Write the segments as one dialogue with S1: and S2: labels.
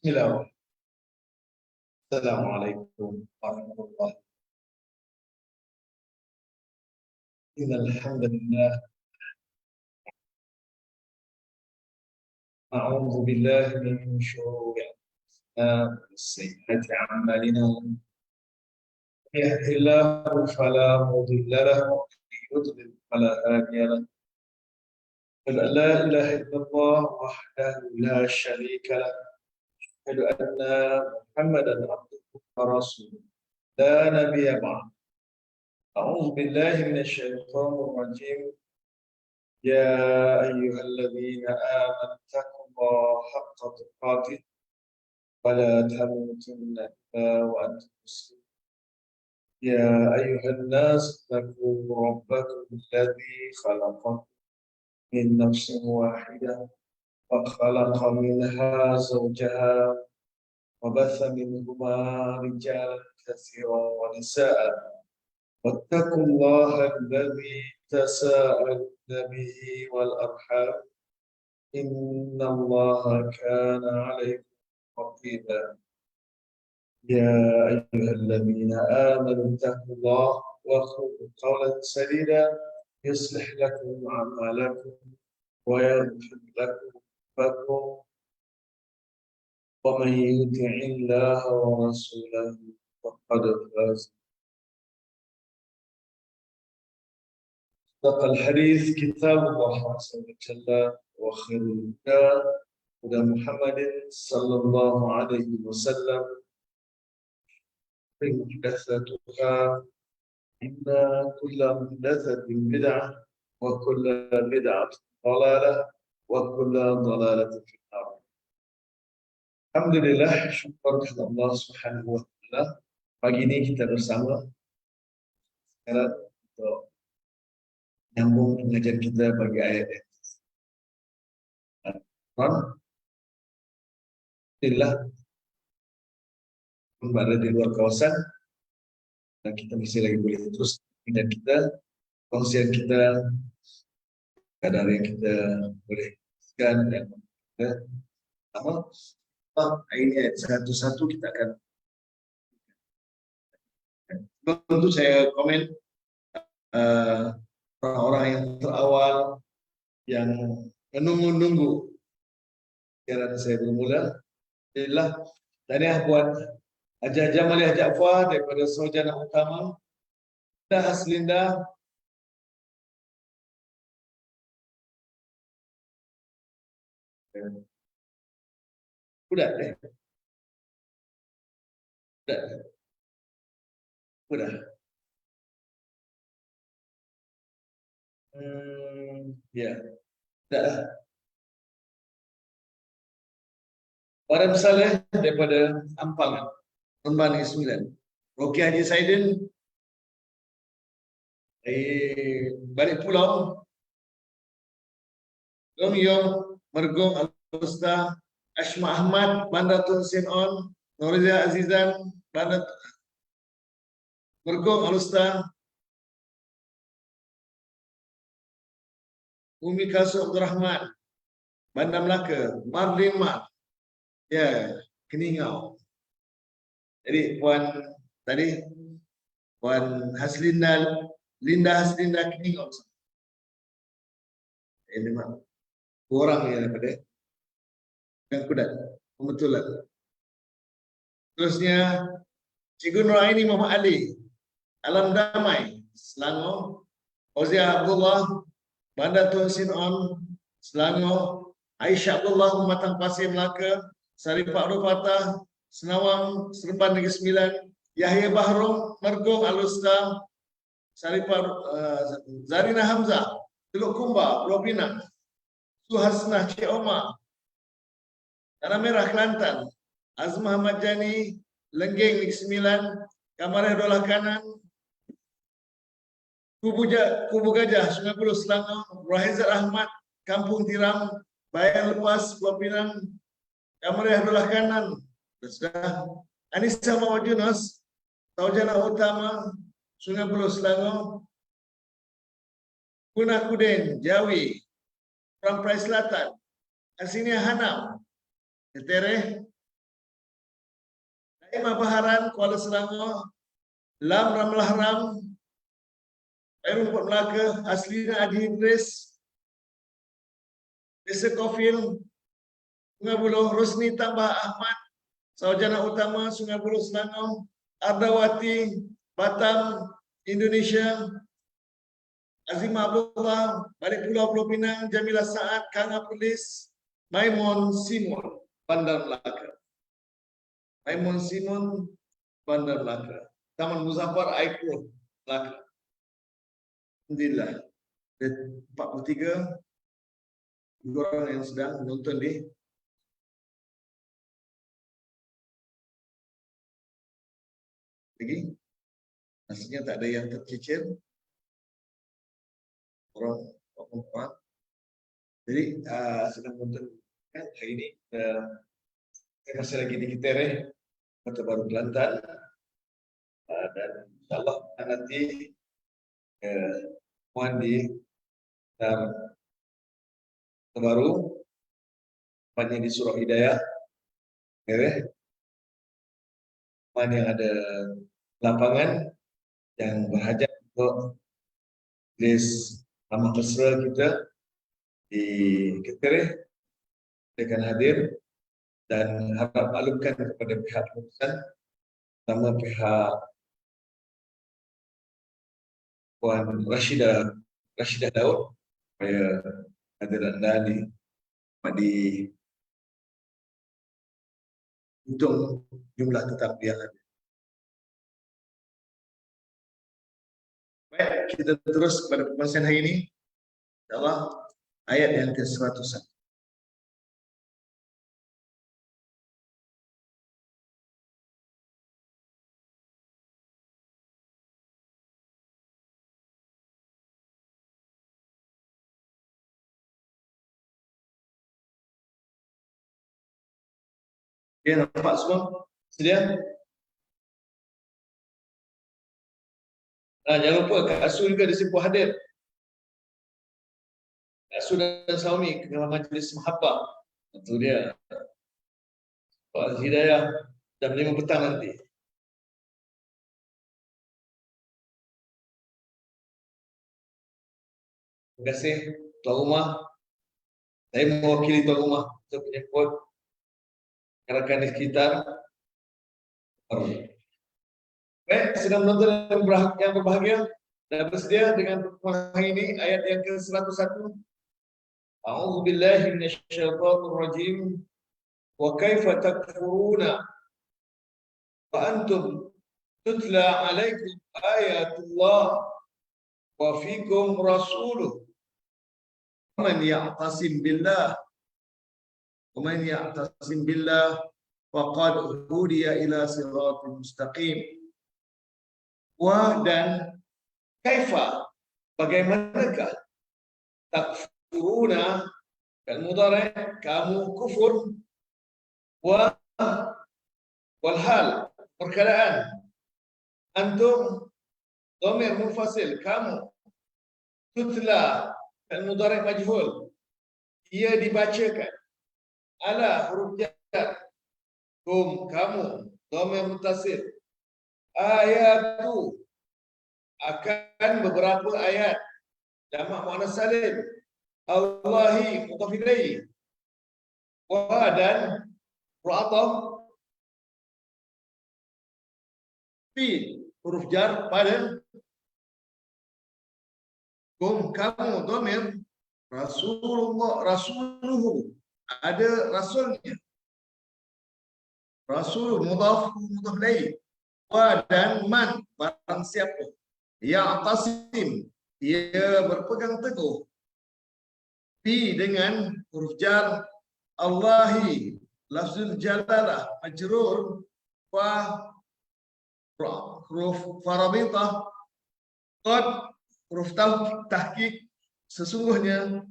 S1: Bismillahirrahmanirrahim. Assalamualaikum warahmatullahi wabarakatuh. Innal hamdalillah na'udzu billahi min syururi anfusina wa sayyiati a'malina. Man yahdihillahu fala mudilla lahu wa man yudlil fala hadiya lahu. Asyhadu an la ilaha illallah wahdahu la syarika lahu. Asyhadu anna Muhammadan abduhu wa rasuluh. La nabiyya ba'dahu. A'udzu billahi minasy syaithanir rajim. يا أيها الذين آمنوا اتقوا الله حق تقاته ولا تموتن إلا وأنتم مسلمون. يا أيها الناس اتقوا ربكم الذي خلقكم من نفس واحدة وخلق منها زوجها وبث منهما رجالا كثيرا ونساء واتقوا الله الذي تساءلون به والأرحام إن الله كان عليكم رقيبا. يا أيها الذين آمنوا اتقوا الله وقولوا قولا سديدا يصلح لكم أعمالكم ويغفر لكم ذنوبكم ومن يطع الله ورسوله فقد فاز. صدق الحديث كتاب الله عز وجل وخير الهدى هدى محمد صلى الله عليه وسلم. محدثاتها إن كل محدثة بدعة وكل بدعة ضلالة وكل ضلالة في النار. Alhamdulillah, syukur kepada Allah Subhanahu wa taala. Pagi ini kita bersama sekarang untuk nyambung pengajian kita bagi ayat Alhamdulillah berada di luar kawasan dan kita masih lagi boleh terus dan kita kongsian kita kadar yang kita boleh dan kita ini ayat satu-satu kita akan tentu saya komen orang-orang yang terawal yang menunggu-nunggu kiraan saya bermula. Alhamdulillah, tahniah buat Haji Jamaliah Jaafar daripada Sarjana Utama, Linda Haslinda, udah. Ya, dah. Warem Saleh daripada Ampang, Remban Negeri Sembilan. Roki Haji Saidin balik pulau. Long Yong Mergong Al-Usta, Ashma Ahmad Bandar Tun Sin On, Nuriza Azizan Bandar Mergong Al-Usta, Umi Kasu Abdul Rahman Bandar Melaka, Marlin Mak, ya, Keningau. Jadi Puan Haslinda, Linda Haslinda Keningau. Ini memang orang yang daripada yang kudat, kebetulan. Terusnya Cikgu Nuraini Muhammad Ali, Alam Damai, Selangor, Ozia Abdullah, Bandar Tun Sin On, Selangor, Aisyah Abdullah, Matang Pasir Melaka, Sarifah Rufatah, Senawang, Seremban Negeri Sembilan, Yahya Bahrom, Mergong Al-Usta, Sarifah Zarina Hamzah, Teluk Kumba, Pulau Pinang, Suhasnah Cik Omar, Tanah Merah Kelantan, Azmah Ahmad Jani, Lenggeng Negeri Sembilan, Kamareh Dolah Kanan, Kubu Gajah, Sungai Buloh Selangor, Rahizat Ahmad, Kampung Tiram, Bayan Lepas, Pulau Pinang, Kamareh Dolah Kanan, sudah. Anissa Mawar Yunus, Sarjana Utama, Sungai Buloh Selangor, Punah Kudin, Jawi, Ramprai Selatan, Asinia Hanam, Tereh, Ima Baharan, Kuala Selangor, Lam Ramlah Ram, Airul Port Melaka, Aslina Adi Idris, Desa Kofil, Sungai Buloh, Rusni Tambah Ahmad, Sarjana Utama Sungai Buloh Selangor, Ardawati, Batam, Indonesia, Azimah Abdullah, Balik Pulau Pinang, Jamilah Saad, Kang Apulis, Maimun Simon, Bandar Melaka. Maimun Simon, Bandar Melaka. Taman Muzaffar, Aiko, Melaka. Alhamdulillah. 43 orang yang sedang menonton di lagi. Maksudnya tak ada yang tercicir. Orang perempuan. Jadi sedang menonton hari ini. Saya masih lagi di Kitere, Kota Baru Kelantan, dan insyaAllah nanti mohon di terbaru, mana di Surau Hidayah, mana yang ada lapangan yang berhajat untuk list ramah mesra kita di Kitere, akan hadir. Dan harap maklumkan kepada pihak pengurusan, terutama pihak Puan Rashidah Daud, supaya hadir anda di hitung jumlah tetapi yang ada. Baik, kita terus pada pembahasan hari ini. InsyaAllah ayat yang ke-101. Okay, nampak semua? Sedia? Jangan lupa Kak Asul juga disimpul hadir. Kak Asul dan Saumi ke majlis Mahabbah. Itu dia. Pak Hidayah jam 5 petang nanti. Terima kasih tuan rumah. Saya mewakili tuan rumah untuk menyebut rakan di sekitar. Baik, sedang menonton yang berbahagia dan bersedia dengan pertemuan hari ini ayat yang ke-101. A'udzu billahi minasyaitonir rajim. Wa kaifa takfuruna wa antum tutla 'alaikum ayatullah wa fikum rasuluh. Man ya'tasim billah faqad hudiya ila siratal mustaqim. Wa dan kaifa, bagaimanakah, takfuruna dan mudhari' kamu kufur, wa walhal perkataan antum dhamir munfasil kamu, tutla dan mudhari' majhul ia dibacakan, ala huruf jar, kamu dhamir muttasil, ayatu akan beberapa ayat jamak muannas salim, Allahi mudhaf ilaihi, wa dan ra'ataf fi huruf jar pada kamu dhamir rasuluhu ada rasulnya, rasul mudhaf ilaihi, wa dan man barang siapa ya'tasim ia berpegang teguh, bi dengan huruf jar, Allahi lafzul jalalah majrur wa huruf farabitah, qad huruf tahqiq sesungguhnya,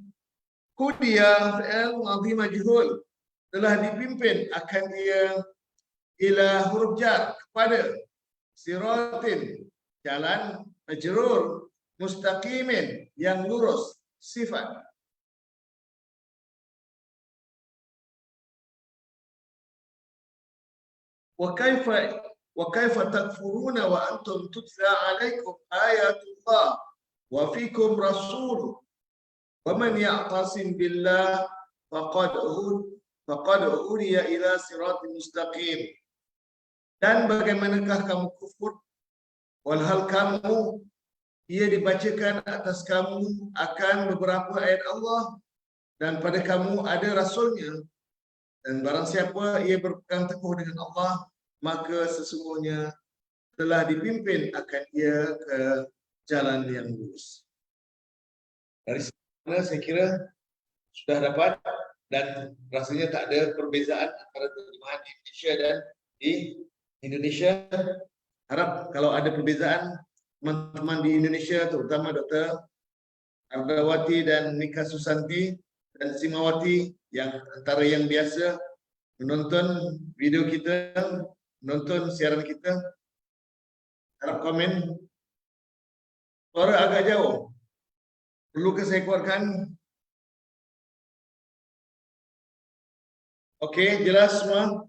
S1: hudiya fi'il madhi majhul telah dipimpin akan dia ila huruf jar kepada siratin jalan, majrur mustaqimin yang lurus sifat. wa kaifa takfuruna wa antum tutla alaikum ayatullah wa fikum rasul wa man ya'tasim billah faqad udiya ila siratin mustaqim. Dan bagaimanakah kamu kufur walhal kamu ia dibacakan atas kamu akan beberapa ayat Allah dan pada kamu ada rasulnya, dan barang siapa ia berpegang teguh dengan Allah maka sesungguhnya telah dipimpin akan ia ke jalan yang lurus. Dari sana saya kira sudah dapat, dan rasanya tak ada perbezaan antara terjemahan di Indonesia dan di Indonesia. Harap kalau ada perbezaan teman-teman di Indonesia, terutama Dr. Ardawati dan Nika Susanti dan Simawati yang antara yang biasa menonton video kita, menonton siaran kita, harap komen. Suara agak jauh, perlu ke saya keluarkan? Okey, jelas semua?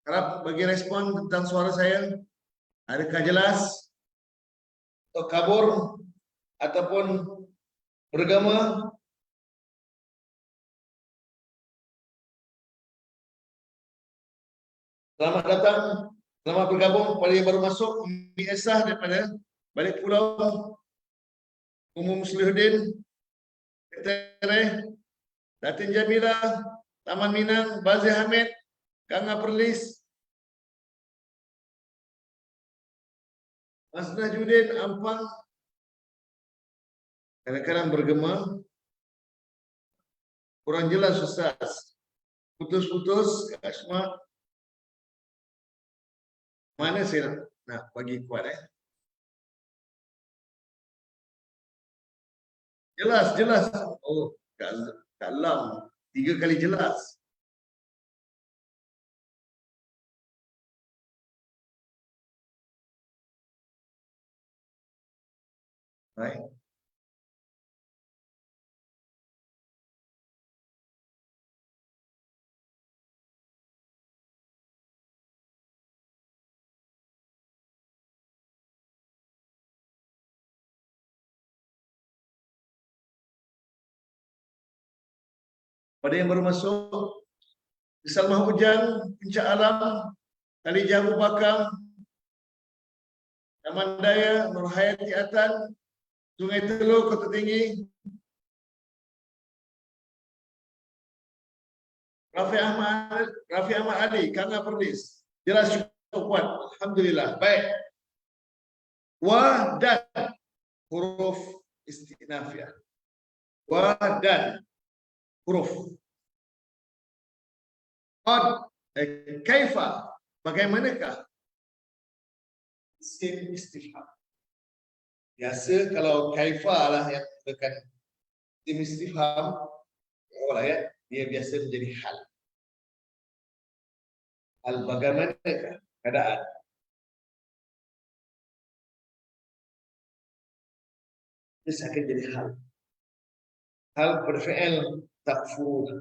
S1: Harap bagi respon tentang suara saya. Adakah jelas? Atau kabur? Ataupun bergema? Selamat datang, selamat bergabung pada yang baru masuk. Umi Esah daripada Balik Pulau, Umum Muslihuddin, Ketere, Datin Jamila, Taman Minang, Bazir Hamid, Kanga Perlis, Mas Najudin, Ampang. Kadang-kadang bergema. Kurang jelas Ustaz. Putus-putus, Kak Asma. Mana saya nak bagi kuat Jelas, jelas. Oh, Kak Lam. 3 kali jelas. Baik. Pada yang baru masuk, di Salmah Ujang, Puncak Alam, Kali Jabu Bakang, Taman Daya, Nurhayati Atan, Sungai Teluk, Kota Tinggi, Rafi Ahmad Ali, Kanga Perlis. Jelas cukup kuat. Alhamdulillah. Baik. Wa dan huruf istinafiyah. Wa dan huruf. Qad, kaifa, bagaimanakah? Isim istifham. Biasa kalau kaifa lah yang menggunakan isim istifham, dia biasa menjadi hal. Hal bagaimanakah keadaan? Dia akan jadi hal. Hal berfi'il takfuruna.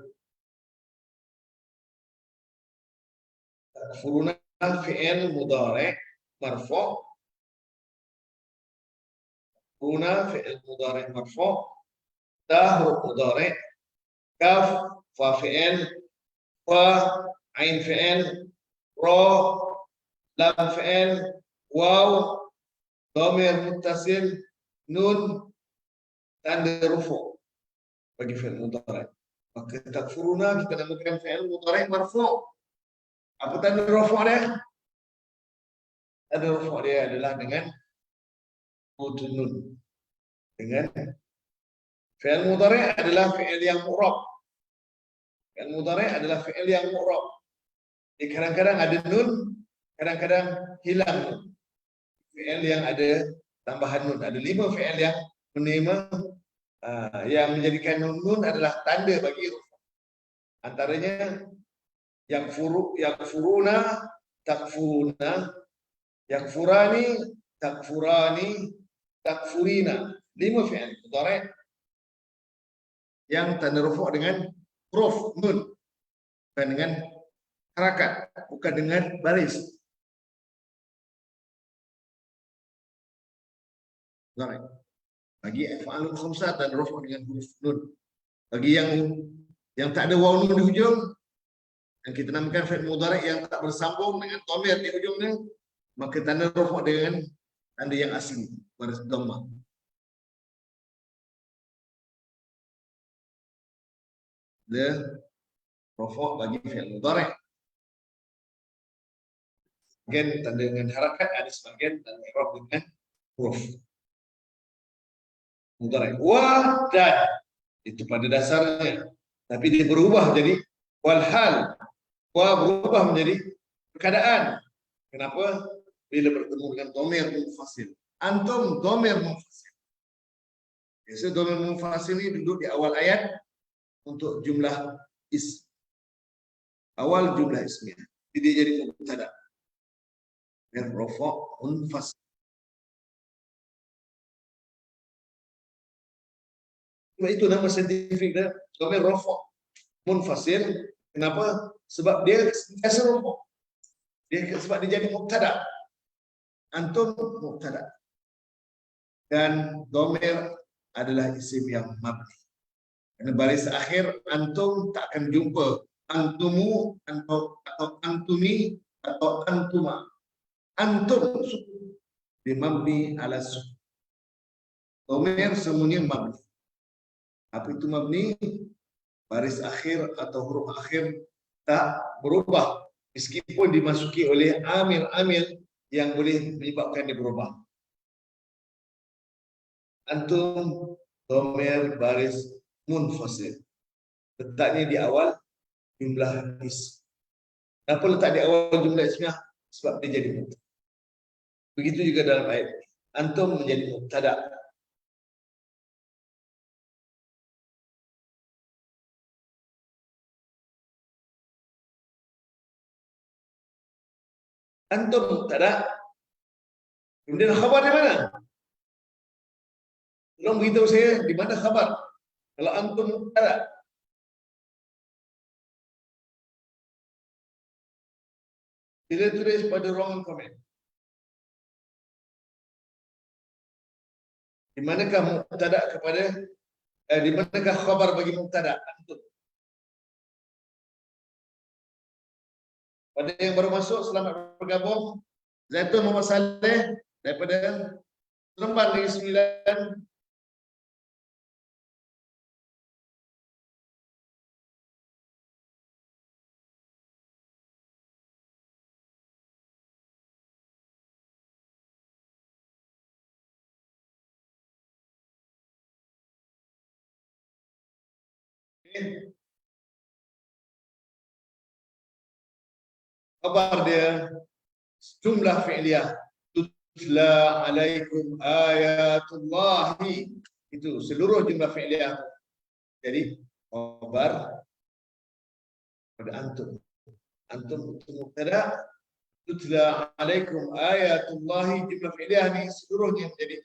S1: Takfuruna fi'il mudhari' marfu'. Takfuruna fi'il mudhari' marfu'. Ta huruf mudhari'. Kaf fa fi'il. Fa ain fi'il. Ra lam fi'il. Waw dhamir muttasil. Nun tanda rufu' bagi fi'il mudhari'. Maka takfuruna kita namakan fi'il mudhari' marfu'. Apa tanda rufu' dia? Tanda rufu' dia adalah dengan huruf nun. Dengan fi'il mudhari' adalah fi'il yang mu'rab. Fi'il mudhari' adalah fi'il yang mu'rab. Jadi kadang-kadang ada nun, kadang-kadang hilang nun. Fi'il yang ada tambahan nun. Ada 5 fi'il yang menerima yang menjadikan nun adalah tanda bagi rufu'. Antaranya yang furuna, takfuruna, yang furani, takfurani, takfurina. 5 fi'il mudhari' yang tanda rufu' dengan huruf nun, bukan dengan harakat, bukan dengan baris. Mudhari. Bagi af'alul khamsah dan rafa' dengan huruf nun. Bagi yang tak ada waw nun di hujung, yang kita namakan fi'il mudhari yang tak bersambung dengan dhamir di hujungnya, maka tanda rafa' dengan tanda yang asli, baris dhammah. Le rafa' bagi fi'il mudhari. Sebagian tanda dengan harakat, ada sebagian tanda i'rab dengan huruf mudhari. Wa dan itu pada dasarnya, tapi dia berubah jadi wal hal. Wa berubah menjadi keadaan. Kenapa? Bila bertemu dengan dhamir munfasil. Antum dhamir munfasil. Biasa dhamir munfasil ini duduk di awal ayat untuk jumlah is. Awal jumlah ismiyah. Jadi dia jadi mubtada. Dan rafa' munfasil. Itu nama saintifik dia, dhamir rafa' munfasil. Kenapa? Sebab dia sentiasa rafa'. Sebab dia jadi mubtada. Antum mubtada. Dan dhamir adalah isim yang mabni. Karena baris akhir antum tak akan jumpa antumu atau antumi atau antuma. Antum dimabni ala sukun. Dhamir semuanya mabni. Apa itu mabni? Baris akhir atau huruf akhir tak berubah meskipun dimasuki oleh amil-amil yang boleh menyebabkan dia berubah. Antum dhamir baris munfasil. Letaknya di awal jumlah ism. Kenapa letak di awal jumlah ismiyah? Sebab dia jadi mubtada. Begitu juga dalam ayat ini. Antum menjadi mubtada. Antum mubtada. Kemudian khabar di mana? Tolong beritahu saya di mana khabar. Kalau antum mubtada. Sila tulis pada ruangan komen. Di manakah mubtada kepada di manakah khabar bagi mubtada? Antum. Pada yang baru masuk, selamat bergabung. Zaitun Muhammad Saleh daripada Seremban Negeri Sembilan. Khabar dia jumlah fi'liyah. Tutla alaikum ayatullahi. Itu seluruh jumlah fi'liyah. Jadi khabar pada antum. Antum itu mubtada. Tutla alaikum ayatullahi. Jumlah fi'liyah ini seluruhnya menjadi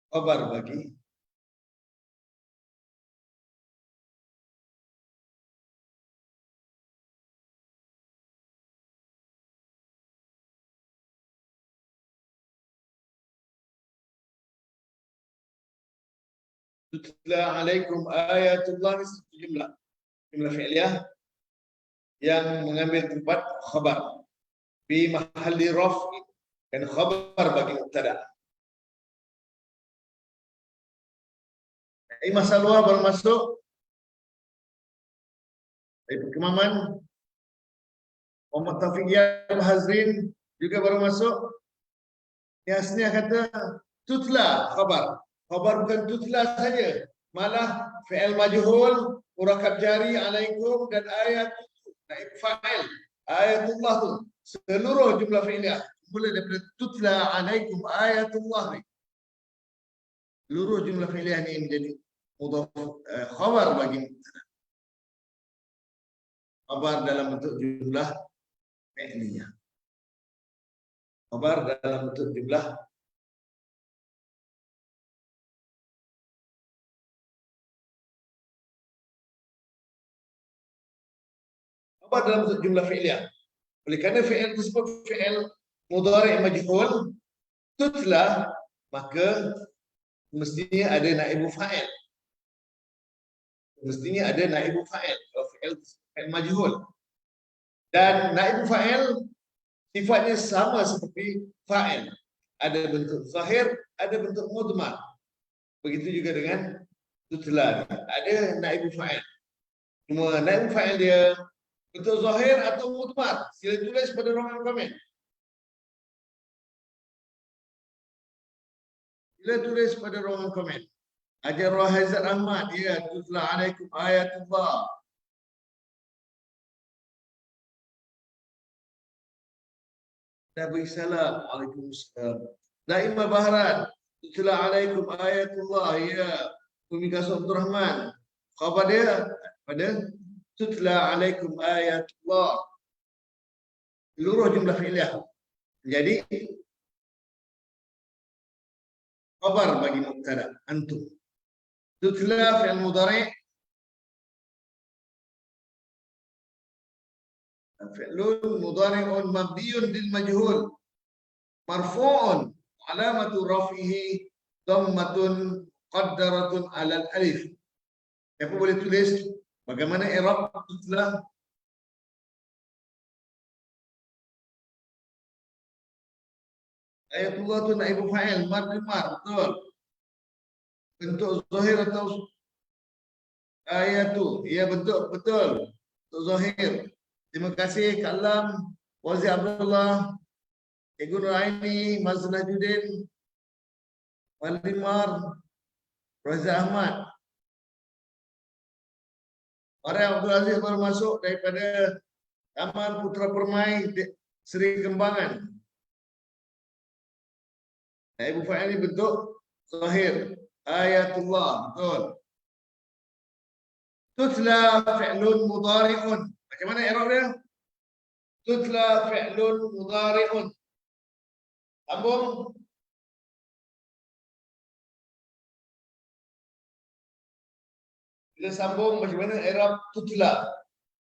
S1: khabar bagi tutla alaikum ayatullah ini satu jumlah fi'liyah yang mengambil tempat khabar fi mahalli raf'i dan khabar bagi mubtada. Ini masalah baru masuk. Kemaman Muhammad Taufik Hazrin juga baru masuk. Yasnya kata tutla khabar. Khabar bukan tutla saja, malah fi'il majhul, murakab jari alaikum dan ayat naib fa'il. Ayatullah tu seluruh jumlah fi'iliyah mulai daripada tutla alaikum ayatullah ni. Seluruh jumlah fi'iliyah ni menjadi mudhaf khabar bagi khabar dalam bentuk jumlah fi'iliyah. Khabar dalam bentuk jumlah khabar dalam bentuk jumlah fi'liyah. Oleh kerana fi'il tersebut fi'il mudhari' majhul, tutla, maka mestinya ada naibu fa'il. Mestinya ada naibu fa'il kalau fi'il majhul. Dan naibu fa'il sifatnya sama seperti fa'il. Ada bentuk zahir, ada bentuk mudmar. Begitu juga dengan tutla. Ada naibu fa'il. Cuma naibu fa'il dia bentuk zahir atau mudmar. Sila tulis pada ruangan komen. Sila tulis pada ruangan komen. Ajar Rahizat Ahmad, ya, tutla alaikum ayatullah. Nabi salam, waalaikumsalam. Naimah Bahran, tutla alaikum ayatullah, ya. Umi Kasum Abdul Rahman. Khabar dia pada tutla alaikum ayatullah. Seluruh jumlah fi'liyah. Jadi khabar bagi mubtada antum. Tutla fi'il mudhari' fi'lun mudhari'un mabniun lil majhul marfu'un alamatu raf'ihi dhammatun qaddaratun 'alal alif. Siapa boleh tulis bagaimana i'rab tutla? Ayatullah itu naibu fa'il, mar, betul. Bentuk zahir atau ayatu, ya betul, betul. Bentuk zahir. Terima kasih Kak Lam, Wazi Abdullah, Cikgu Nuraini, Mas Najuddin, Walimar, Raza Ahmad. Orang Abdul Aziz baru masuk daripada Taman Putra Permai Seri Kembangan. Naibu fa'il ini bentuk zahir. Ayatullah, betul. Tutla fi'lun mudhari'un. Macam mana i'rab dia? Tutla fi'lun mudhari'un. Sambung. Kita sambung macam mana i'rab tutla.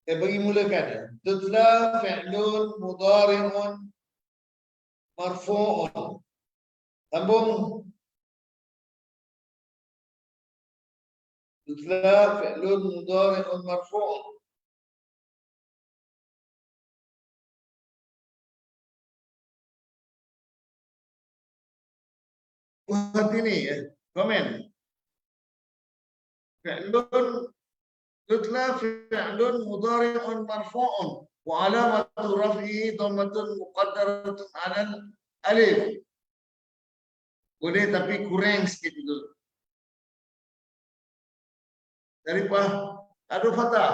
S1: Saya bagi mulakan. Tutla fi'lun mudhari'un marfu'un. Sambung. tutla fi'lun mudhari'un marfu'. Buat ini ya, komen. Fi'lun tutla fi'lun mudhari'un marfu'un wa alamatu raf'ihi dhammatun muqaddaratun 'alal alif. Boleh tapi kurang sikit itu. Daripada ada fathah.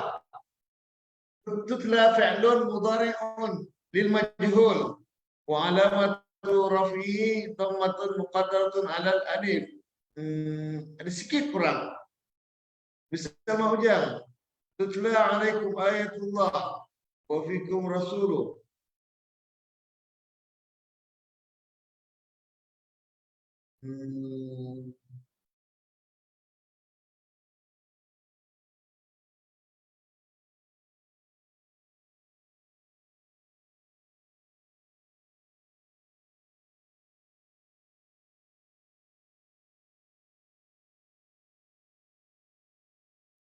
S1: Tutla fi'lun mudhari'un lil majhul wa alamatu raf'ihi dhammatun muqaddaratun 'alal alif. Ada sikit kurang. Bersama hujang. Tutla 'alaikum ayatullah wa fikum rasuluh.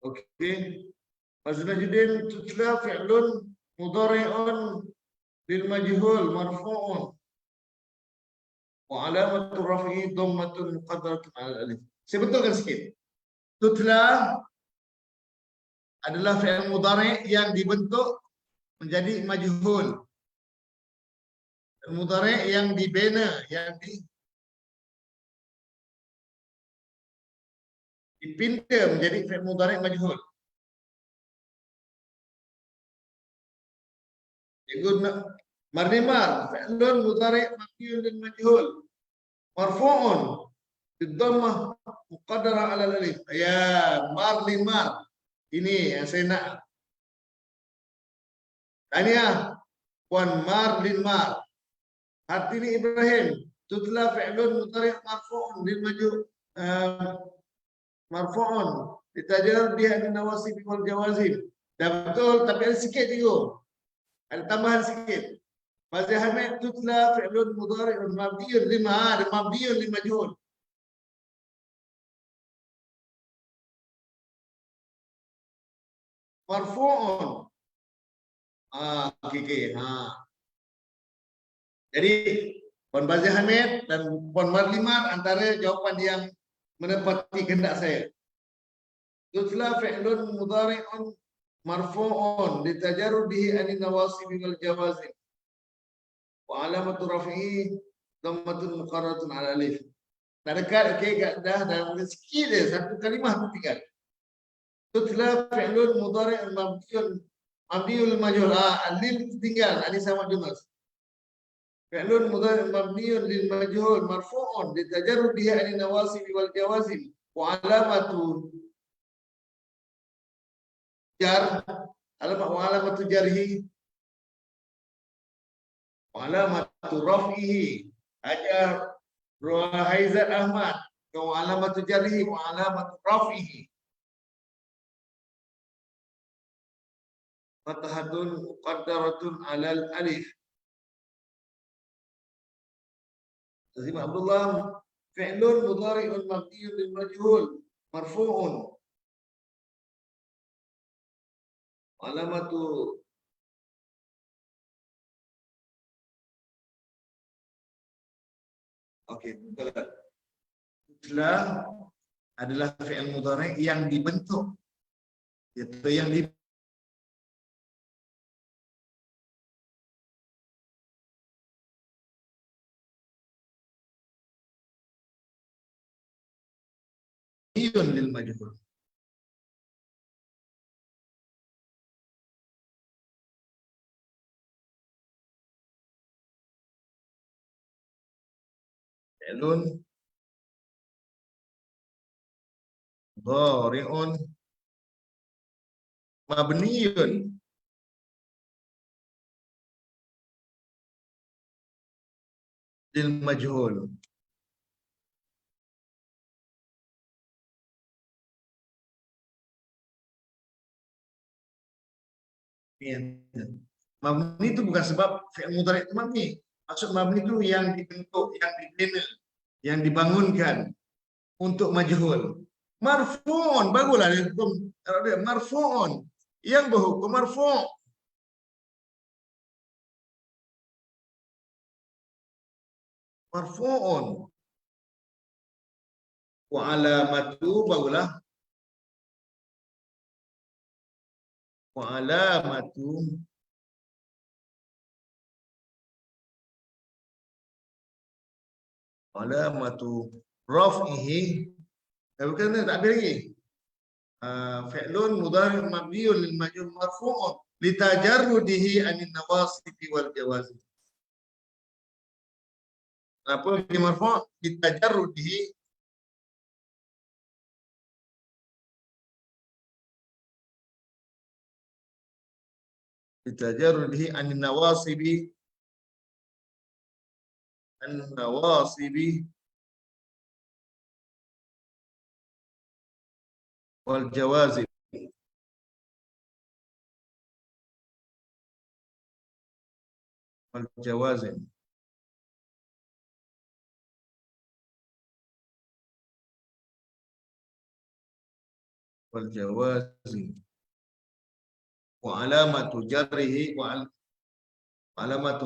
S1: Okey. Mas Najuddin, tutla fi'lun mudhari'un lil majhul marfu'un wa alamatu raf'ihi dhammatun muqaddaratun 'ala alif. Saya betulkan sikit. Tutla adalah fi'il mudhari' yang dibentuk menjadi majhul. Mudhari' yang dibina, yang dipindah menjadi fi'il mudhari' majhul. Marnimar fi'lun mudhari' mabniun lil majhul marfu'un bidhammah muqaddarah 'ala alif. Ya, marnimar. Ini yang saya nak. Tanya Puan Marlinmar. Hartini Ibrahim. Tutla fi'lun mudhari' marfu'un lil majhul marfu'un litajarrud biha min nawasib wal jawazim. Dah betul, tapi ada sikit juga. Ada tambahan sikit. Fazil Hamid tutla fi'lun mudhari'un mabniun lima, ada mabniun lima majhul. Marfu'un. Okey. Jadi Puan Bazir Hamid dan Puan Marlimar antara jawapan yang menepati kehendak saya. Tutla fi'lun mudhari'un marfu'un litajarrudihi anin nawasib wal jawazim. Wa alamatu raf'ihi dhammatun muqarratun 'ala alif. Dah dekat, okey, dah sikit dia, satu kalimah tu tinggal. Tutla fi'lun mudhari'un mabniun majhul. Alif tinggal, alif sama Yunus. Fi'lun mudhari' mabniun lil majhul marfu'un litajarrudihi anin nawasib wal jawazim. Wa alamatu jar, wa alamatu jarhi, wa alamatu raf'ihi ajar Haizat Ahmad, wa alamatu jarhi wa alamatu raf'ihi fathatun muqaddaratun 'alal alif. Azim Abdullah fi'lun mudhari'un mabniun lil majhul marfu'un alamatu betul. Tutla adalah fi'il mudhari' yang dibentuk, itu yang mabniun lil majhul. Fi'lun mudhari'un mabniun lil majhul. Mabni itu bukan sebab fi'il mudhari' itu mabni. Maksud mabni itu yang dibentuk, yang dibina, yang dibangunkan untuk majhul. Marfu'un, baguslah hukum marfu'un, yang berhukum marfu'. Marfu'un wa alamatu, baguslah wa alamatu raf'ihi, bukan tak habis lagi. Fi'lun mudhari' mabniun lil majhul marfu'un litajarrudihi anin nawasib wal jawazim. Kenapa di marfu'? Litajarrudihi anin nawasibi wal jawazim. Wal jawazim. Wal jawazim. Wa alamatu jarrihi wa alamatu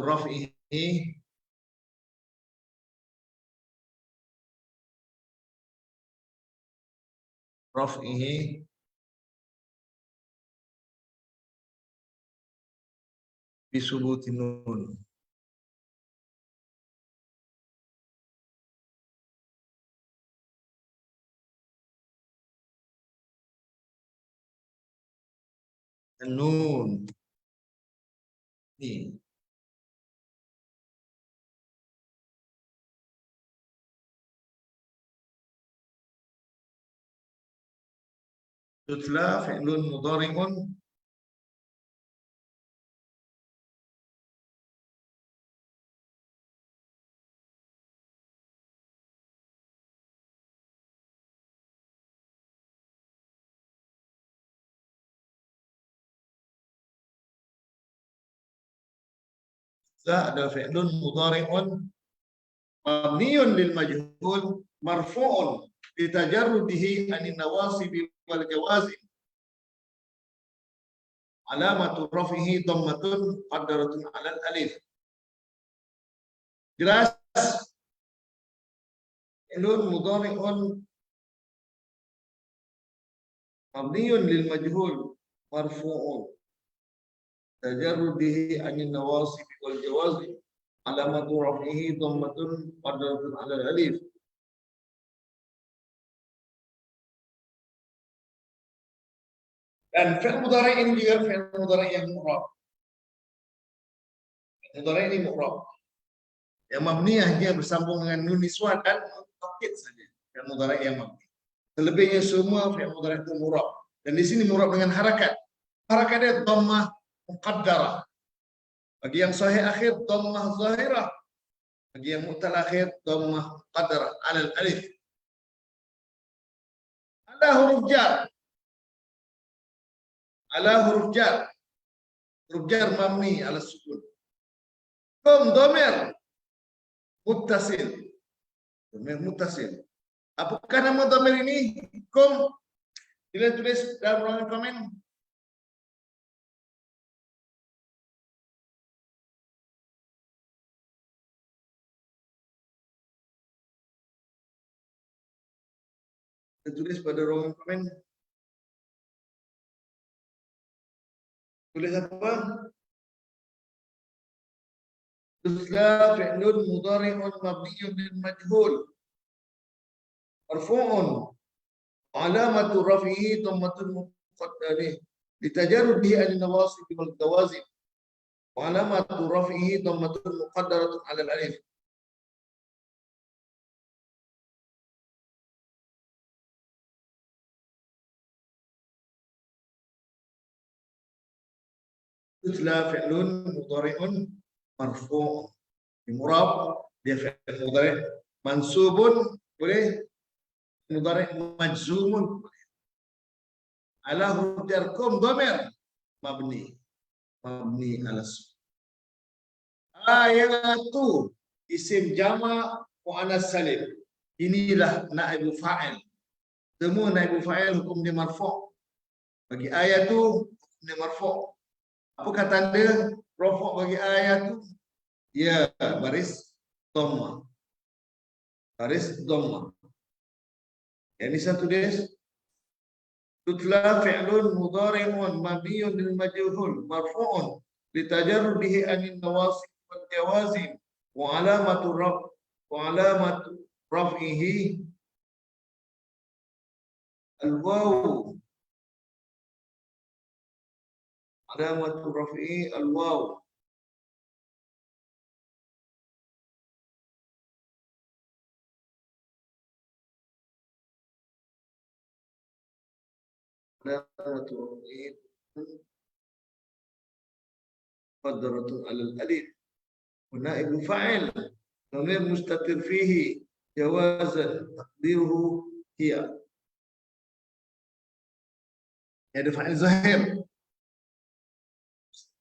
S1: raf'ihi bisubutin nun. Nun. Ni. Tutla fi'lun mudhari'un ada fi'lun mudhari'un mabniun lil majhul marfu'un litajarrudihi anin nawasib wal jawazim. Alamatu rafihi dhammatun qaddaratun 'alal alif. Jelas? Fi'lun mudhari'un mabniun lil majhul marfu'un tajarrudihi anin nawasib wal jawazim. Alamatu rafihi dhammatun qaddaratun 'alal alif. Dan fi'il mudhari ini juga fi'il mudhari yang mu'rab. Fi'il mudhari ini mu'rab. Yang mabniyah dia bersambung dengan nun niswan dan taukid saja. Fi'il mudhari yang mabni. Selebihnya semua fi'il mudhari itu mu'rab. Dan di sini mu'rab dengan harakat. Harakatnya dhammah muqaddarah. Bagi yang sahih akhir dhammah zahirah. Bagi yang mu'tal akhir dhammah muqaddarah 'alal alif. Ada huruf jar. Ala huruf jar. Huruf jar mabni ala sukun. Kum dhamir muttasil. Dhamir muttasil. Apakah nama dhamir ini? Kum. Bila tulis dalam ruangan komen. Kita tulis pada ruangan komen. Tulis apa? Tulislah fi'lun mudhari'un mabniun lil majhul marfu'un alamatu rafihi dhammatun muqaddarah litajarrudihi an nawasib wal jawazim wa alamatu rafihi dhammatun muqaddaratun 'alal alif. Tulislah fi'lun mudhari'un marfu' murab dia fi'il mudhari' mansubun boleh mudhari' majzumun ala huruf jar kum dhamir mabni ala sukun. Ayatu isim jama' muannas salim. Inilah naibul fa'il. Semua naibul fa'il hukum dia marfu'. Bagi ayatu hukum dia marfu'. Apakah tanda rafu' bagi ayatu? Ya, baris dhamma. Baris dhamma. Ini satu des. Tutla fi'lun mudhari'un mabniun lil majhul marfu'un litajarrudihi anin nawasib wal jawazim wa alamatu raf'ihi al-waw. Alamatu raf'ihi al-waw. Alamatu raf'ihi qaddaratun 'alal alif. Wa na'ibu fa'il dhamir mustatir fihi jawazan taqdiruhu hiya. Ada fa'il zahir.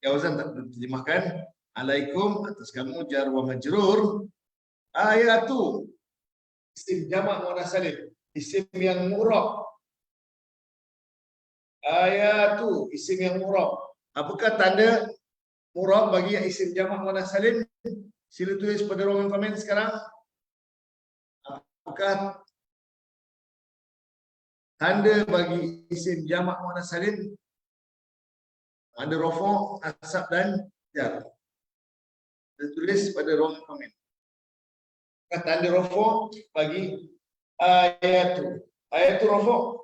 S1: Jawazan tak diterjemahkan alaikum atas kamu jar wa majrur. Ayatu isim jamak muannas salim, isim yang mu'rab. Ayatu isim yang mu'rab. Apakah tanda mu'rab bagi isim jamak muannas salim? Sila tulis pada ruangan komen sekarang. Apakah tanda bagi isim jamak muannas salim? Ada rafa', nasab dan jar. Kita tulis pada ruangan komen. Tanda rafa' bagi ayatu. Ayatu rafa'.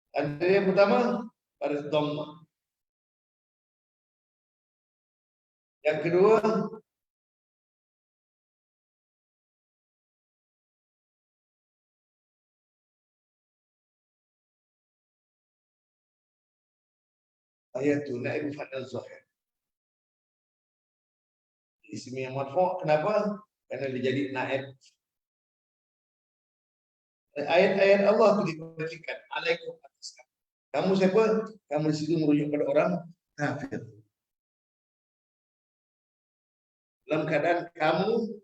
S1: Tanda yang pertama pada dhamma. Yang kedua ayatu naib fa'il zahir. Isim yang marfu' kenapa? Karena dia jadi naib. Ayat-ayat Allah itu dibacakan alaikum atas kamu. Kamu siapa? Kamu di situ merujuk pada orang kafir. dalam keadaan kamu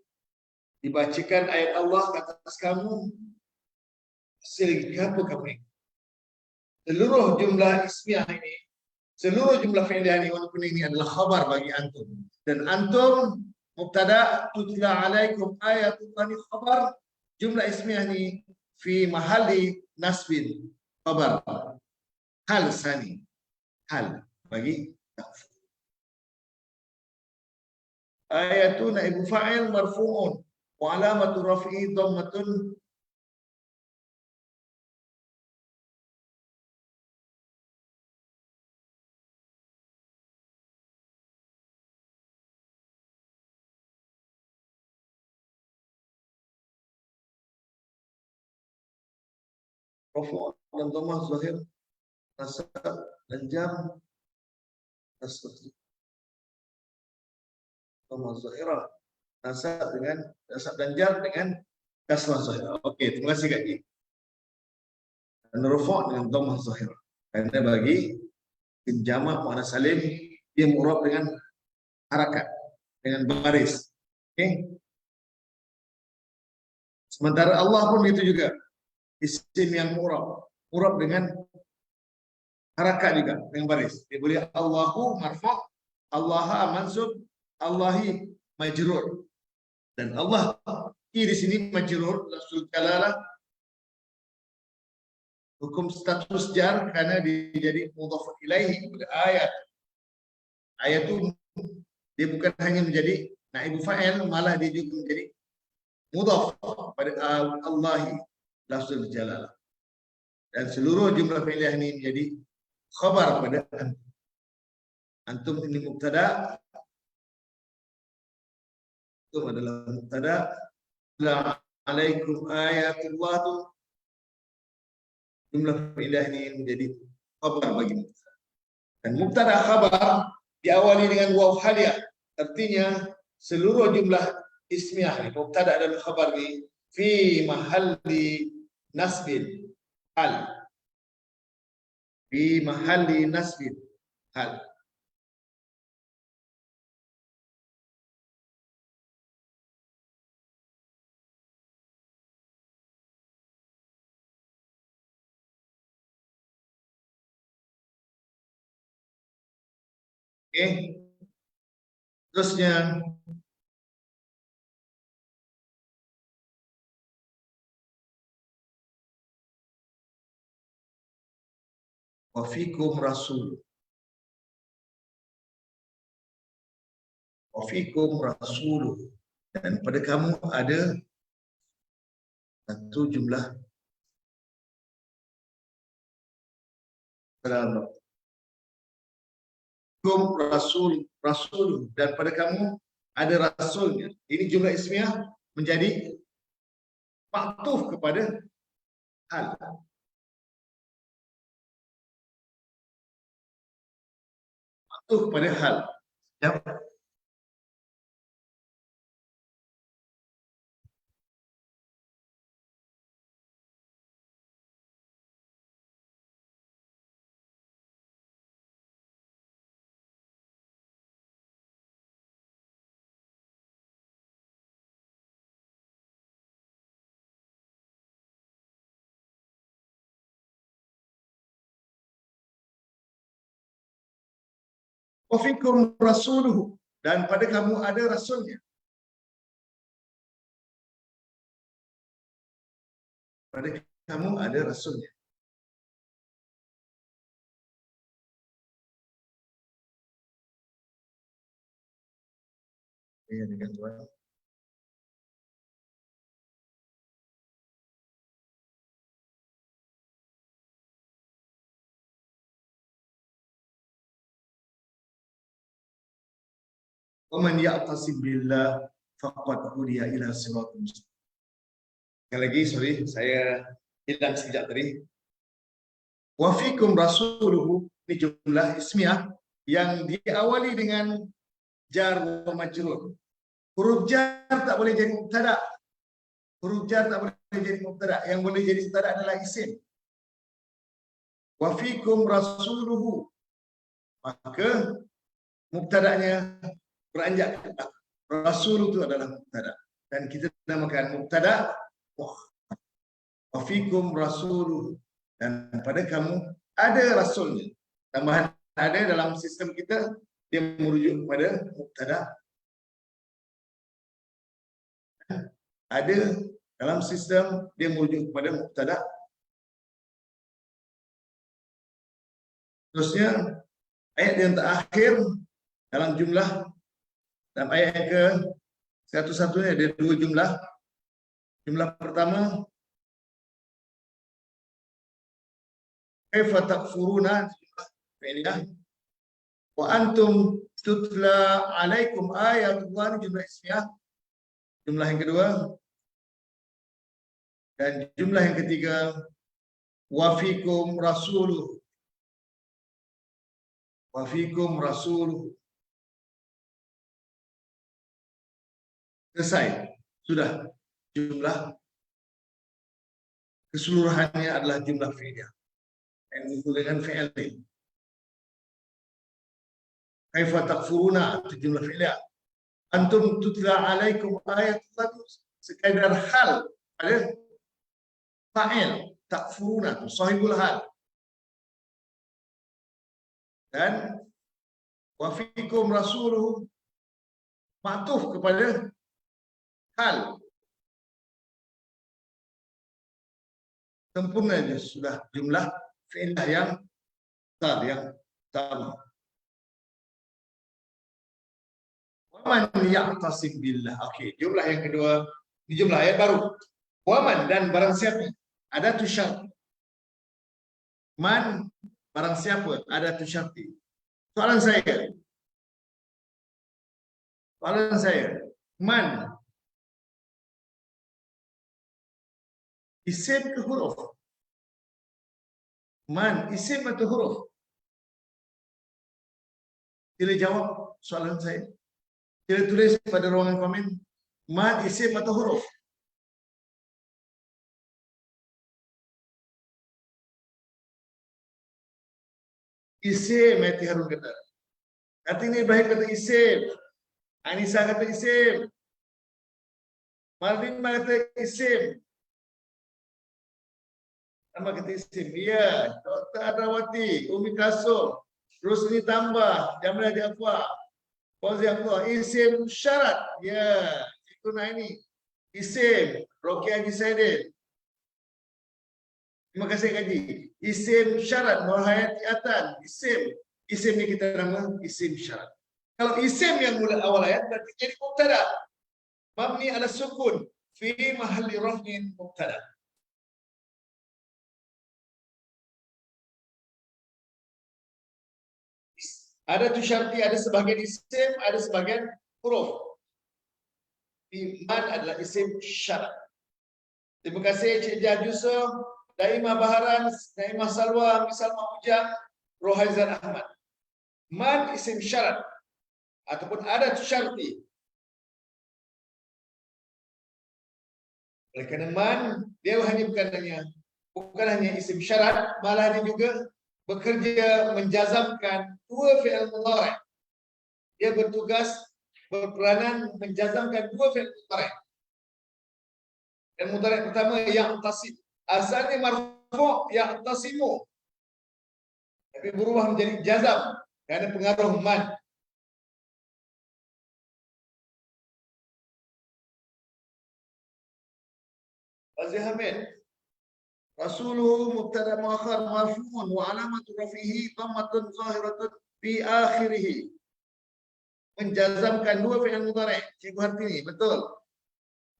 S1: dibacakan ayat Allah ke atas kamu, sehingga kamu seluruh jumlah ismiyah ini, seluruh jumlah fi'liyah ini, walaupun ini adalah khabar bagi antum, dan antum mubtada, tutla alaikum ayatullahi khabar, jumlah ismiyah ini fi mahalli nasbin khabar, hal sani, hal bagi ayatu naibu fa'il marfu'un wa alamatu raf'i dhammatun rafu' dan dhammah zahir nasab dan jam nasab dhammah zahirah nasab dengan nasab dan jam dengan kasrah zahirah. Oke, terima kasih Kak Ki. Dan rafu' dengan dhammah zahirah. Karena bagi jamak muannas salim dia mu'rab dengan harakat, dengan baris. Oke. Sementara Allah pun itu juga isim yang mu'rab dengan harakat juga, dengan baris. Dia boleh Allahu marfu', Allah mansub, Allahi majrur. Dan Allah di sini majrur, lafzul jalalah, hukum status jar karena dia jadi mudhaf ilaihi pada ayat. Ayat itu dia bukan hanya menjadi naibu fa'il, malah dia juga menjadi mudhaf pada Allahi lafzul jalalah. Dan seluruh jumlah fi'liyah ini menjadi khabar pada antum. Antum ini mubtada, antum adalah mubtada, alaikum ayatullah itu jumlah fi'liyah ini menjadi khabar bagi mubtada. Dan mubtada khabar diawali dengan waw haliyah, artinya seluruh jumlah ismiyah mubtada dan khabar ini fi mahalli nasbin hal, fi mahalli nasbin hal. Oke, terusnya wafikum rasul, wafikum rasuluh, dan pada kamu ada satu jumlah dalam rasul, dan pada kamu ada rasulnya. Ini jumlah ismiyah menjadi patuh kepada hal. Patuh kepada hal. Ya. Wafikum rasuluhu, dan pada kamu ada rasulnya. Pada kamu ada rasulnya. Ya, dengan Tuhan. Waman ya'tasim billah faqad hudiya ila siratal mustaqim. Sekali lagi, sorry, saya hilang sekejap tadi. Wafikum rasuluhu, ini jumlah ismiyah yang diawali dengan jar wa majrur. Huruf jar tak boleh jadi mubtada. Huruf jar tak boleh jadi mubtada. Yang boleh jadi mubtada adalah isim. Wafikum rasuluhu, maka mubtadanya beranjak ke belakang. Rasul itu adalah mubtada. Dan kita namakan mubtada wa fikum rasuluh. Dan pada kamu ada rasulnya. Tambahan ada dalam sistem kita, dia merujuk kepada mubtada. Ada dalam sistem, dia merujuk kepada mubtada. Terusnya, ayat yang terakhir dalam jumlah, dalam ayat yang ke satu-satunya ada dua jumlah. Jumlah pertama, kaifa takfuruna, wa antum tutla alaikum ayatullah, jumlah ismiyah. Jumlah yang kedua, dan jumlah yang ketiga, wa fikum rasuluh. Wa fikum rasuluh. Selesai. Sudah. Jumlah keseluruhannya adalah jumlah fi'liyah. Dan itu dengan fi'il. Kaifa takfuruna, itu jumlah fi'liyah. Antum tutla alaikum ayatullah, sekadar hal pada fa'il. Takfuruna, sahibul hal. Dan wa fikum rasuluhu, ma'tuf kepada hal. Sempurna sudah jumlah fi'lah yang besar, yang sama. Waman ya'tasim billah. Okey, jumlah yang kedua, ini jumlah ayat baru. Waman, dan barang siapa, ada tu syarat. Man, barang siapa, ada tu syarti. Soalan saya, man isim ke huruf? Man isim atau huruf? Sila jawab soalan saya. Sila tulis pada ruangan komen. Man isim atau huruf? Isim, Mati Harun kata. Kata ini Ibrahim kata isim. Anissa kata isim. Marvin kata isim. Nama kata isim. Ya, Dr. Adrawati, Umi Kasum, Rusni tambah, Jamila Jafar, Fauzi Abdullah, isim syarat. Ya, itu ini. Isim, Roki Haji Saidin. Terima kasih Haji. Isim syarat, Nur Hayati Atan. Isim ni kita nama isim syarat. Kalau isim yang mula awal ayat berarti jadi mubtada. Mabni ala sukun fi mahalli raf'in mubtada. Ada tu syarti, ada sebagian isim, ada sebagian huruf. Iman adalah isim syarat. Terima kasih Cik Jah Yusuf, Daimah Baharan, Daimah Salwa, Misalma Ujang, Rohaizan Ahmad. Man isim syarat ataupun ada tu syarti. Oleh kerana man, dia bukan hanya isim syarat, malah dia juga bekerja menjazamkan dua fi'il mudhari'. Dia berperanan menjazamkan dua fi'il mudhari'. Dan mudhari' pertama ya'tasim. Asalnya marfu' ya'tasimu. Tapi berubah menjadi jazam kerana pengaruh man. Aziz Hamid, Rasuluhu mubtada muakhar marfu'un wa alamatu rafihi dhammatun zahiratun fi akhirih. Menjazamkan dua fi'il mudhari'. Cikgu Hartini, betul.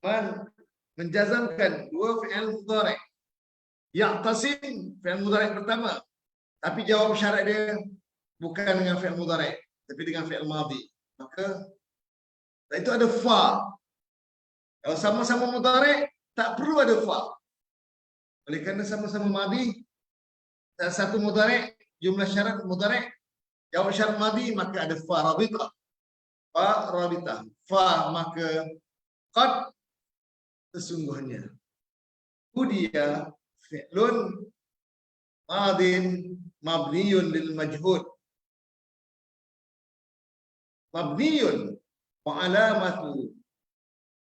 S1: Man menjazamkan dua fi'il mudhari'. Ya'tasim fi'il mudhari' pertama. Tapi jawab syarat dia bukan dengan fi'il mudhari', tapi dengan fi'il madhi. Maka itu ada fa. Kalau sama-sama mudhari' tak perlu ada fa. Oleh kerana sama-sama madhi, satu mudhari', jumlah syarat mudhari', jawab syarat madhi, maka ada fa rabitah. Fa rabitah. Fa maka qad, sesungguhnya. Hudiya fi'lun madin mabniyun lil majhud. Mabniyun wa alamatu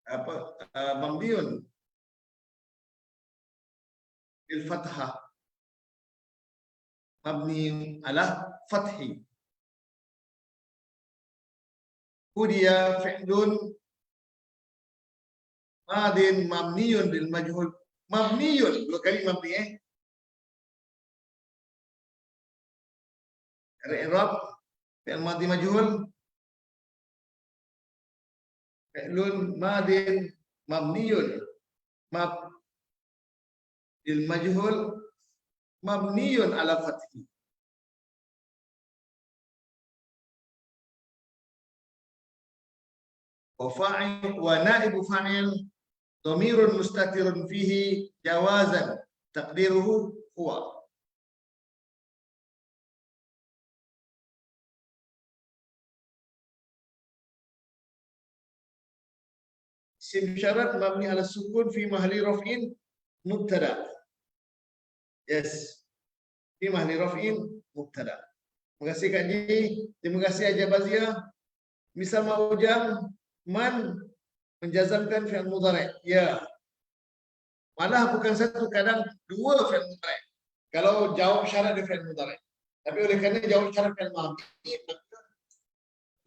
S1: apa mabniun lil fathah mabni ala fathi. Hudiya fi'lun madin mabniun lil majhul. Mabniun dua kali mabni i'rab fi'il madhi majhul fi'lun madin mabniun mab lil majhul mabniun ala fathi. Wa fa'il wa naibu fa'il dhamirun mustatirun fihi jawazan taqdiruhu huwa. Isim syarat mabni ala sukun fi mahli raf'in mubtada. Yes. Fi mahli raf'in mubtada. Terima kasih Kak Ji. Terima kasih Aja Bazia. Misal mau ujang man menjazamkan fi'il mudhari'. Ya. Malah bukan satu, kadang dua fi'il mudhari'. Kalau jawab syarat di fi'il mudhari'. Tapi oleh kerana jawab syarat fi'il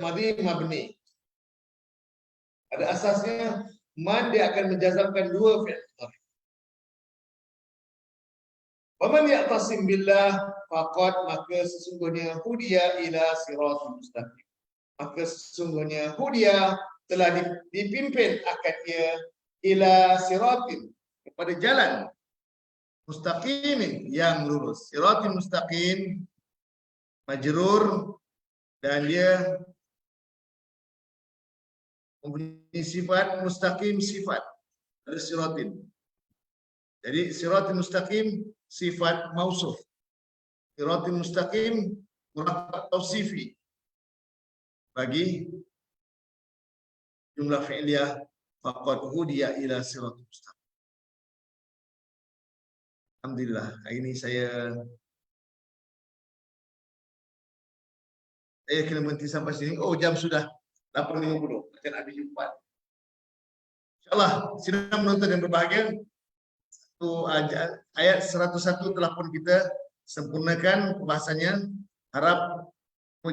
S1: madhi mabni. Ada asasnya man dia akan menjazamkan dua fi'il mudhari'. Waman ya'tasim billah faqad, maka sesungguhnya hudiya ila siratal mustaqim. Maka sesungguhnya hudiya telah dipimpin akan ia ila siratin, kepada jalan mustaqimin yang lurus. Siratul mustaqim majrur dan dia mempunyai sifat mustaqim, sifat dari siratin. Jadi siratul mustaqim sifat mausuf. Siratul mustaqim murakkab tausifi bagi jumlah fi'liyah faqad hudiya ila siratul mustaqim. Alhamdulillah, hari ini saya kena berhenti sampai sini. Oh, jam sudah 8.50. Kita nak habis jumpa. InsyaAllah, sidang menonton yang berbahagia. Ayat 101 telah pun kita sempurnakan pembahasannya. Harap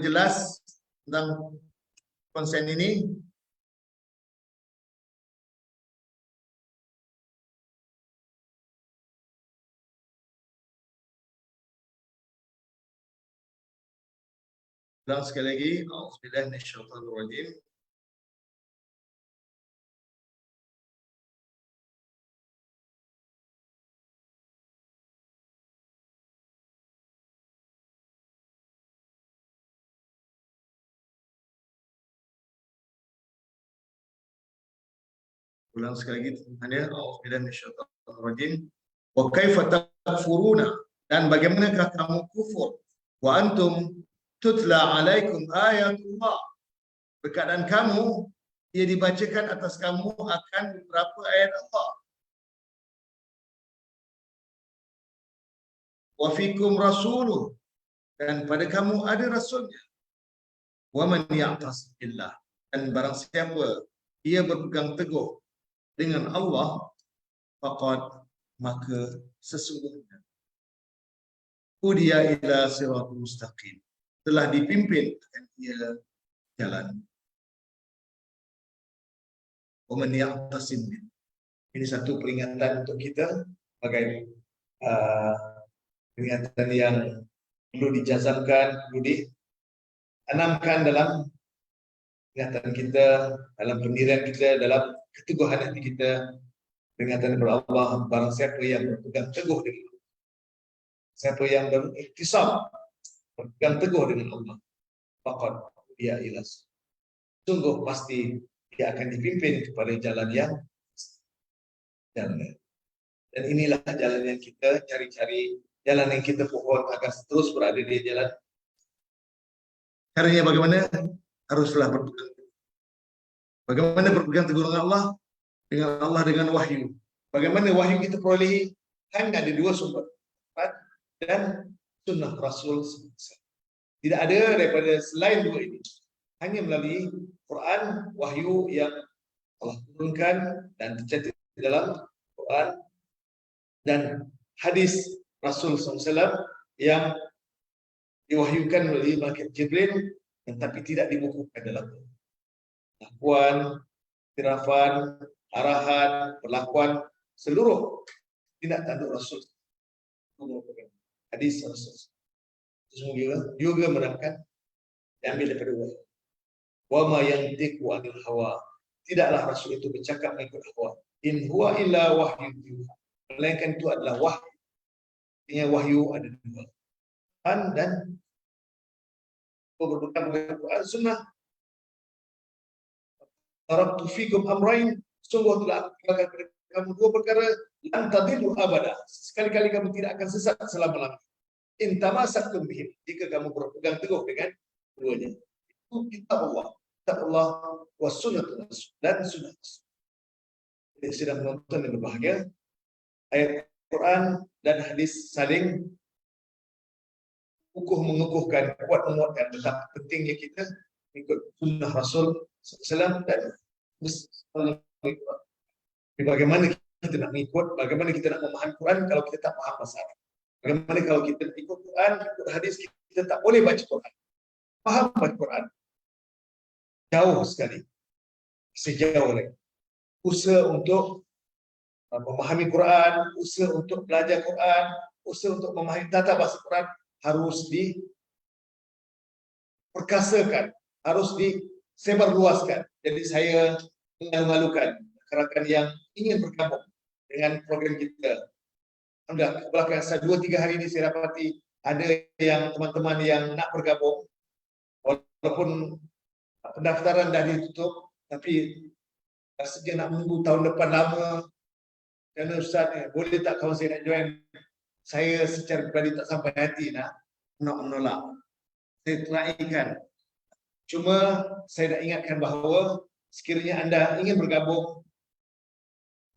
S1: jelas tentang konsen ini. Ulang sekali lagi. Auzubillahi minasyaitonirrajim. Ulang sekali lagi teman-teman. Auzubillahi minasyaitonirrajim. Wa kaifa takfuruna, dan bagaimanakah kamu kufur wa antum tutla alaikum ayatullah, berkeadaan kamu ia dibacakan atas kamu akan beberapa ayat Allah. Wa fikum rasuluh, dan pada kamu ada rasulnya. Wa man ya'tasim billah, dan barang siapa ia berpegang teguh dengan Allah, faqad, maka sesungguhnya hudiya ila siratal mustaqim, telah dipimpin dan ia jalan. Wa man ya'tasim billah. Ini satu peringatan untuk kita sebagai peringatan yang perlu dijazamkan, perlu ditanamkan dalam ingatan kita, dalam pendirian kita, dalam keteguhan hati kita. Peringatan kepada Allah, barang siapa yang berpegang teguh dengan Allah, siapa yang beriktisam, berpegang teguh dengan Allah, faqad dia ilas, sungguh pasti dia akan dipimpin kepada jalan yang jalan. Dan inilah jalan yang kita cari-cari, jalan yang kita pohon agar terus berada di jalan. Caranya bagaimana? Haruslah berpegang teguh. Bagaimana berpegang teguh dengan Allah? Dengan wahyu. Bagaimana wahyu kita perolehi? Hanya ada dua sumber, Al-Quran dan sunnah Rasul. Tidak ada daripada selain dua ini. Hanya melalui Quran wahyu yang Allah turunkan dan tercantum dalam Quran, dan hadis Rasul SAW yang diwahyukan melalui malaikat Jibril, tetapi tidak dibukukan dalam pengakuan, tirafan, arahan, perlakuan seluruh tindak tanduk Rasul. Hadis Rasul juga menerangkan diambil daripada wahyu. Wa ma yantiqu anil hawa. Tidaklah Rasul itu bercakap mengikut hawa. In huwa illa wahyu yuha. Melainkan itu adalah wahyu. Artinya wahyu ada dua. Dan berpegang dengan Quran Sunnah. Taraktu fikum amrain. Sungguh telah tinggalkan kamu dua perkara. Lan tadillu abada. Sekali-kali kamu tidak akan sesat selama-lamanya. In tamassaktum bihim. Jika kamu berpegang teguh dengan keduanya. Itu kitab Allah. Kitab Allah was sunnah dan sunnah. Jadi sedang menonton yang berbahagia, ayat Quran dan hadis saling mengukuhkan, kuat menguatkan tentang pentingnya kita ikut sunnah Rasul SAW dan bagaimana kita nak mengikut, bagaimana kita nak memahami Quran kalau kita tak faham bahasa Arab. Bagaimana kalau kita ikut Quran, ikut hadis, kita tak boleh baca Quran. Faham baca Quran. Jauh sekali. Sejauh lagi. Usaha untuk memahami Quran, usaha untuk belajar Quran, usaha untuk memahami tata bahasa Quran harus diperkasakan, harus disebarluaskan. Jadi saya mengalu-alukan rakan yang ingin bergabung dengan program kita. Alhamdulillah, belakang 2-3 hari ini saya dapati ada yang teman-teman yang nak bergabung, walaupun pendaftaran dah ditutup, tapi rasanya nak menunggu tahun depan lama. Kerana Ustaz, boleh tak kawan saya nak join? Saya secara pribadi tak sampai hati nak menolak. Saya teraikan. Cuma saya nak ingatkan bahawa sekiranya anda ingin bergabung,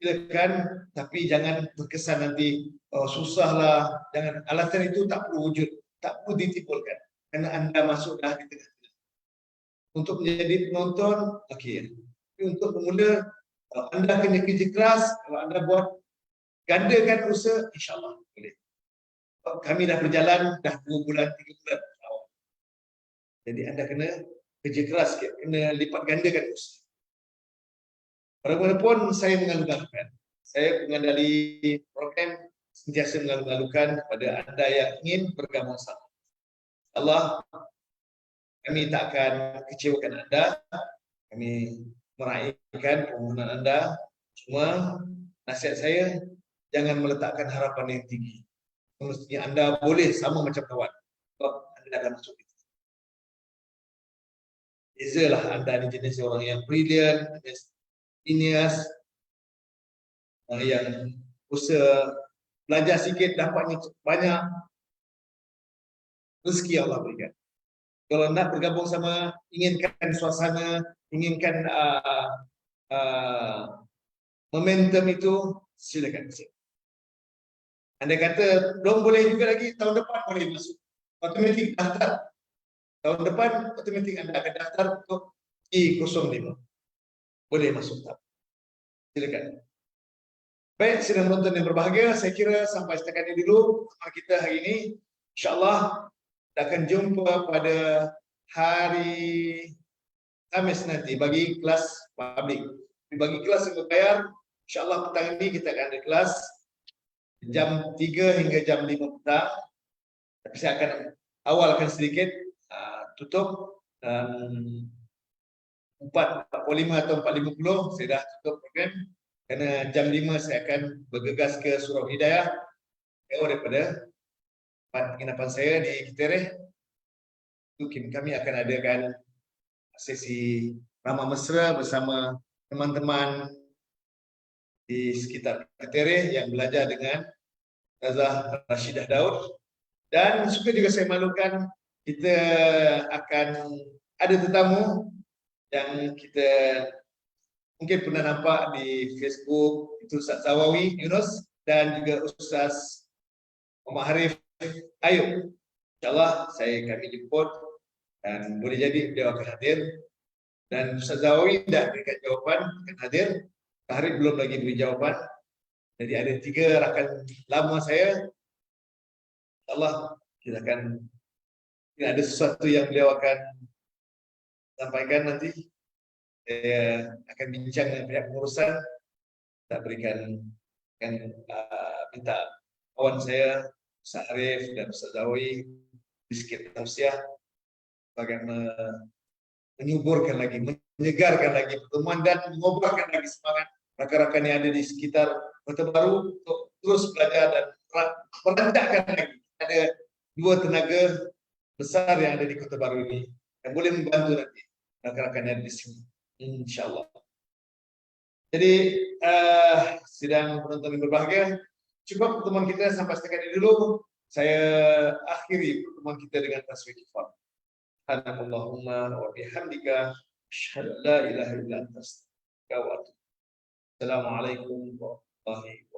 S1: silakan, tapi jangan terkesan nanti susahlah. Jangan, alasan itu tak perlu wujud, tak perlu ditimbulkan. Kerana anda masuk dah di tengah-tengah. Untuk menjadi penonton, okey. Tapi untuk pemula, kalau anda kena kerja keras, kalau anda buat gandakan usaha, insyaAllah boleh. Kami dah berjalan dah 2 bulan, 3 bulan. Jadi anda kena kerja keras, kena lipat gandakan usaha. Bagaimanapun saya mengalu-alukan. Saya pengendali program sentiasa mengalu-alukan kepada anda yang ingin bergabung sama. Allah, kami tak akan kecewakan anda. Kami meraihkan permohonan anda. Cuma nasihat saya, jangan meletakkan harapan yang tinggi. Semestinya anda boleh sama macam kawan. Sebab anda akan masuk itu. Bezalah anda ni jenis orang yang brilliant, genius, yang usaha belajar sikit dapatnya banyak. Rezeki Allah berikan. Kalau nak bergabung sama, inginkan suasana, inginkan momentum itu, silakan. Anda kata belum boleh juga lagi, tahun depan boleh masuk. Automatik daftar. Tahun depan automatik anda akan daftar untuk I05. Boleh masuk tak? Silakan. Baik, sedang menonton yang berbahagia, saya kira sampai setakat ini dulu kita hari ini. InsyaAllah kita akan jumpa pada hari Khamis nanti bagi kelas publik. Bagi kelas yang berbayar, InsyaAllah petang ini kita akan ada kelas jam 3 hingga jam 5 petang. Tapi saya akan awalkan sedikit, tutup 4.45 atau 4.50 saya dah tutup program. Kerana jam 5 saya akan bergegas ke Surau Hidayah daripada tempat penginapan saya di Ketereh. Kami akan adakan sesi ramah mesra bersama teman-teman di sekitar Ketereh yang belajar dengan Ustazah Rashidah Daud. Dan suka juga saya malukan, kita akan ada tetamu yang kita mungkin pernah nampak di Facebook, itu Ustaz Zawawi Yunus dan juga Ustaz Muhammad Harif Ayub. InsyaAllah kami jemput dan boleh jadi beliau akan hadir. Dan Ustaz Zawawi tidak berikan jawaban, akan hadir. Tahrir belum lagi beri jawaban. Jadi ada 3 rakan lama saya. Allah kita akan ada sesuatu yang beliau akan sampaikan nanti. Saya akan bincang dengan pihak pengurusan. Kita berikan minta kawan saya Ustaz Arif dan Ustaz Zawawi sedikit tausiah bagaimana menyuburkan lagi, menyegarkan lagi pertemuan dan mengobarkan lagi semangat rakan-rakan yang ada di sekitar Kota Baru untuk terus belajar dan merancangkan lagi. Ada 2 tenaga besar yang ada di Kota Baru ini yang boleh membantu nanti rakan-rakan yang ada di sini, insyaallah. Jadi sidang penonton yang berbahagia, cukup pertemuan kita sampai sekian ini dulu. Saya akhiri pertemuan kita dengan tasbih kifar. Allahumma wa bihamdika asyhadu an la ilaha illa anta astaghfiruka wa atubu ilaik. Assalamualaikum warahmatullahi wabarakatuh.